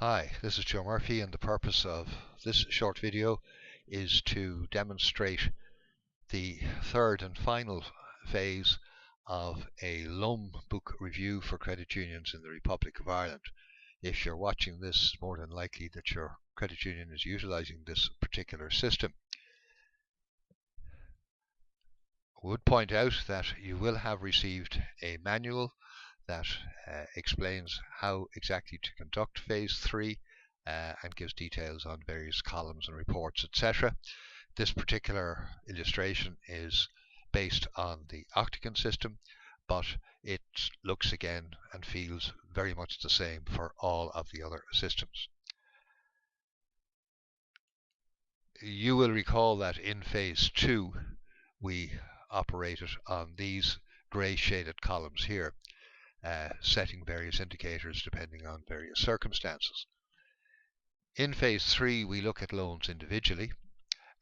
Hi, this is Joe Murphy, and the purpose of this short video is to demonstrate the third and final phase of a loan book review for credit unions in the Republic of Ireland. If you're watching this, it's more than likely that your credit union is utilizing this particular system. I would point out that you will have received a manual that explains how exactly to conduct phase 3 and gives details on various columns and reports, etc. This particular illustration is based on the Octagon system, but it looks again and feels very much the same for all of the other systems. You will recall that in phase 2 we operated on these grey shaded columns here, setting various indicators depending on various circumstances. In phase 3 we look at loans individually,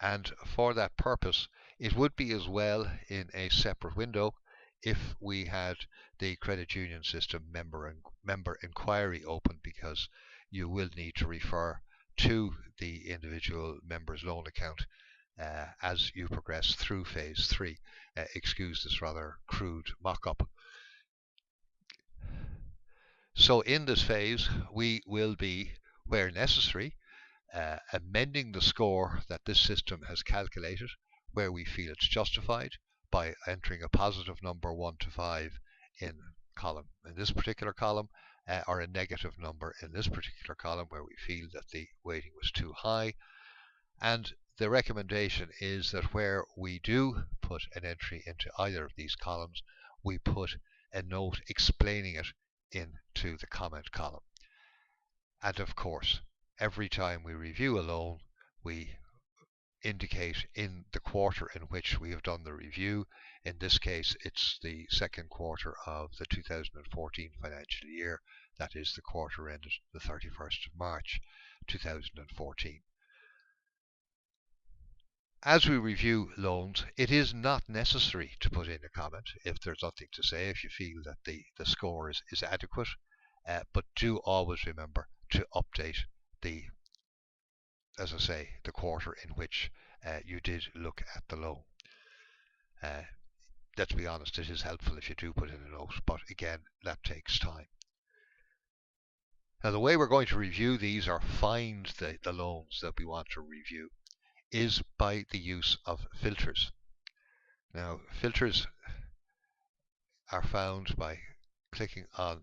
and for that purpose it would be as well in a separate window if we had the credit union system member inquiry open, because you will need to refer to the individual member's loan account as you progress through phase 3. Excuse this rather crude mock-up. So in this phase we will be, where necessary, amending the score that this system has calculated where we feel it's justified by entering a positive number 1 to 5 in this particular column, or a negative number in this particular column where we feel that the weighting was too high. And the recommendation is that where we do put an entry into either of these columns, we put a note explaining it into the comment column. And of course, every time we review a loan, we indicate in the quarter in which we have done the review. In this case, it's the second quarter of the 2014 financial year. That is the quarter ended the 31st of March 2014. As we review loans, it is not necessary to put in a comment if there's nothing to say, if you feel that the score is adequate, but do always remember to update the quarter in which you did look at the loan. Let's be honest, it is helpful if you do put in a note, but again, that takes time. Now, the way we're going to review these, or find the loans that we want to review, is by the use of filters. Now, filters are found by clicking on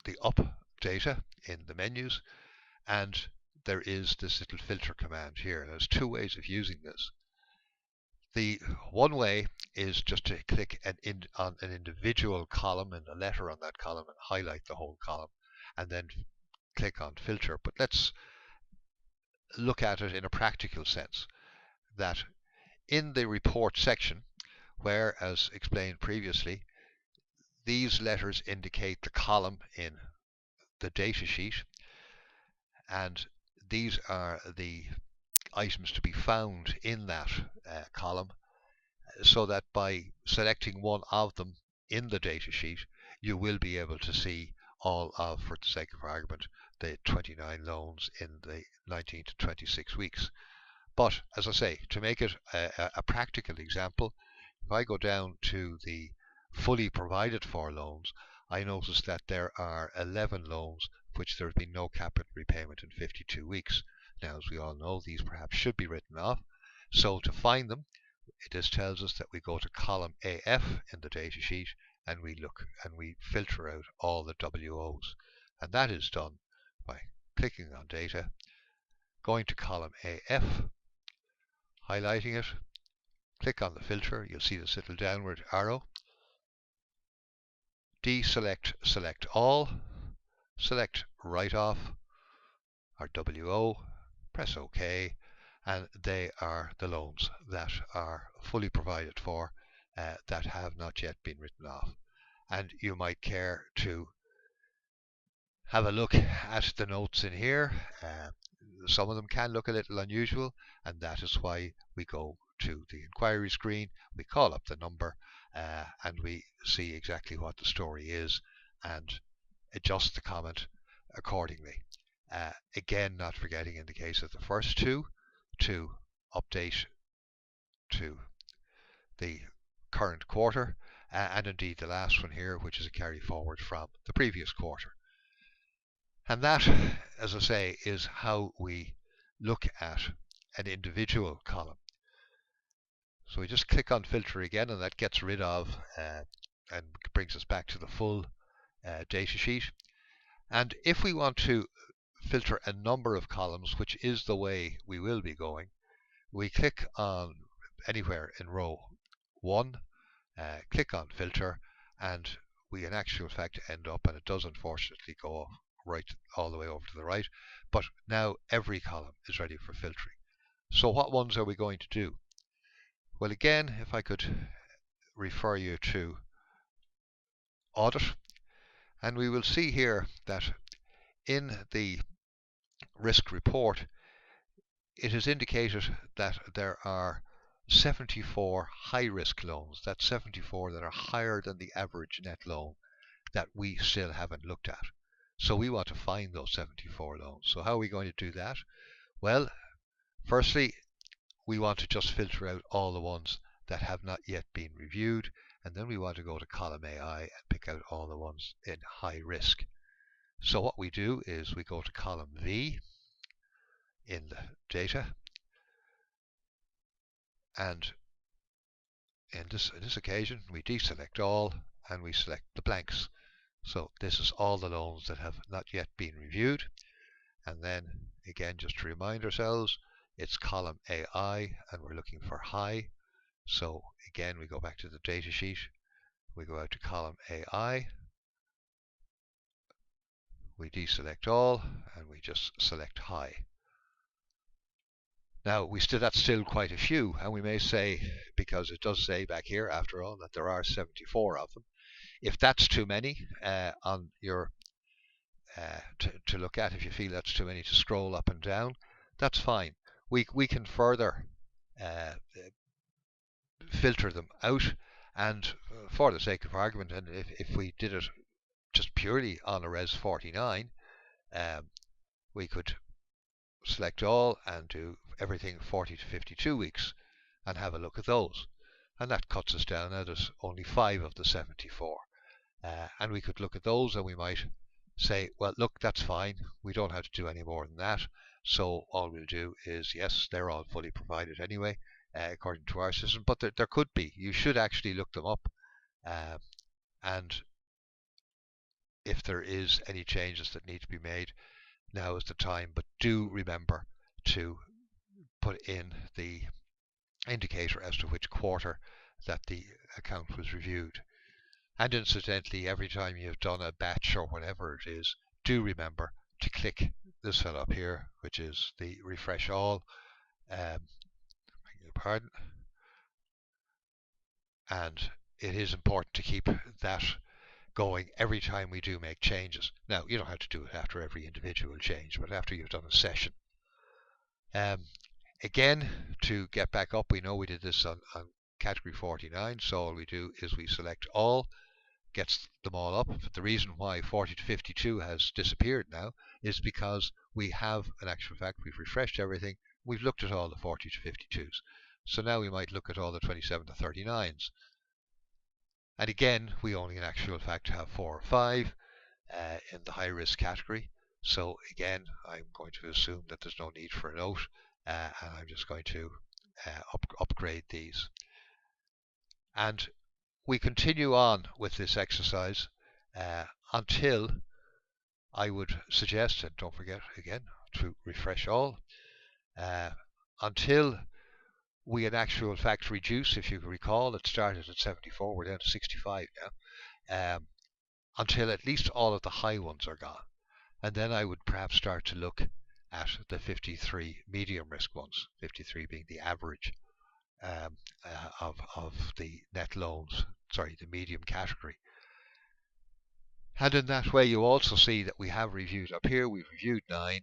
the up data in the menus, and there is this little filter command here. There's two ways of using this. The one way is just to click on an individual column and a letter on that column and highlight the whole column, and then click on filter. But let's look at it in a practical sense, that in the report section, where, as explained previously, these letters indicate the column in the data sheet, and these are the items to be found in that column, so that by selecting one of them in the data sheet, you will be able to see all of, for the sake of argument, the 29 loans in the 19 to 26 weeks. But as I say, to make it a practical example, if I go down to the fully provided for loans, I notice that there are 11 loans which there has been no capital repayment in 52 weeks. Now, as we all know, these perhaps should be written off. So to find them, this tells us that we go to column AF in the data sheet, and we look and we filter out all the WOs. And that is done by clicking on data, going to column AF, highlighting it, click on the filter. You'll see this little downward arrow. Deselect, select all, select write off or WO, press OK, and they are the loans that are fully provided for that have not yet been written off. And you might care to have a look at the notes in here. Some of them can look a little unusual, and that is why we go to the inquiry screen, we call up the number, and we see exactly what the story is and adjust the comment accordingly. Again, not forgetting in the case of the first two to update to the current quarter, and indeed the last one here, which is a carry forward from the previous quarter. And that, as I say, is how we look at an individual column. So we just click on filter again, and that gets rid of and brings us back to the full data sheet. And if we want to filter a number of columns, which is the way we will be going, we click on anywhere in row 1, click on filter, and we in actual fact end up, and it does unfortunately go right all the way over to the right, but now every column is ready for filtering. So what ones are we going to do? Well, again, if I could refer you to audit, and we will see here that in the risk report it is indicated that there are 74 high-risk loans. That's 74 that are higher than the average net loan that we still haven't looked at. So we want to find those 74 loans. So how are we going to do that? Well, firstly, we want to just filter out all the ones that have not yet been reviewed, and then we want to go to column AI and pick out all the ones in high risk. So what we do is we go to column V in the data, and in this occasion we deselect all and we select the blanks. So this is all the loans that have not yet been reviewed. And then again, just to remind ourselves, it's column AI and we're looking for high. So again, we go back to the data sheet, we go out to column AI, we deselect all and we just select high. Now that's still quite a few, and we may say, because it does say back here after all that there are 74 of them, if that's too many on your to look at, if you feel that's too many to scroll up and down, that's fine. We can further filter them out, and for the sake of argument, and if we did it just purely on a Res 49, we could select all and do everything 40 to 52 weeks and have a look at those, and that cuts us down. Now there's only 5 of the 74, and we could look at those and we might say, well, look, that's fine, we don't have to do any more than that. So all we'll do is, yes, they're all fully provided anyway, according to our system, but there could be, you should actually look them up, and if there is any changes that need to be made, now is the time. But do remember to put in the indicator as to which quarter that the account was reviewed. And incidentally, every time you've done a batch or whatever it is, do remember to click this fellow up here, which is the refresh all. Pardon. And it is important to keep that going every time we do make changes. Now, you don't have to do it after every individual change, but after you've done a session. Again, to get back up, we know we did this on category 49, so all we do is we select all, gets them all up. But the reason why 40 to 52 has disappeared now is because we have, in actual fact, we've refreshed everything, we've looked at all the 40 to 52s. So now we might look at all the 27 to 39s. And again, we only in actual fact have 4 or 5 in the high risk category. So again, I'm going to assume that there's no need for a note, and I'm just going to upgrade these. And we continue on with this exercise until I would suggest, and don't forget again to refresh all, until we in actual fact reduce, if you recall, it started at 74, we're down to 65 now, until at least all of the high ones are gone. And then I would perhaps start to look at the 53 medium risk ones, 53 being the average of the net loans, sorry, the medium category. And in that way you also see that we have reviewed up here, we've reviewed 9,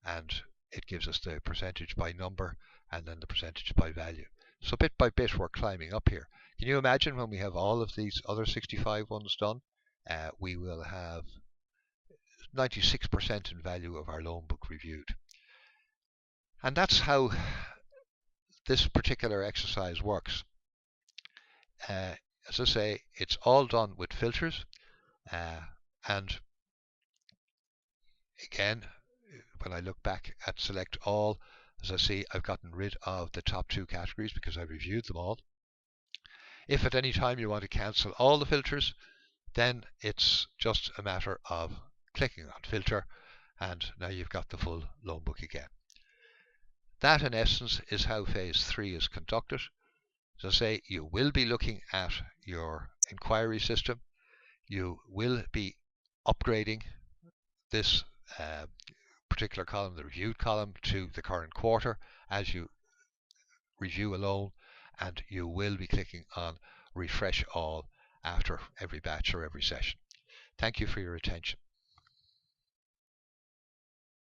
and it gives us the percentage by number and then the percentage by value. So bit by bit we're climbing up here. Can you imagine when we have all of these other 65 ones done, we will have 96% in value of our loan book reviewed. And that's how this particular exercise works. As I say, it's all done with filters, and again, when I look back at select all, as I see, I've gotten rid of the top 2 categories because I reviewed them all. If at any time you want to cancel all the filters, then it's just a matter of clicking on filter, and now you've got the full loan book again. That in essence is how phase 3 is conducted. As I say, you will be looking at your inquiry system. You will be upgrading this particular column, the reviewed column, to the current quarter as you review a loan, and you will be clicking on refresh all after every batch or every session. Thank you for your attention.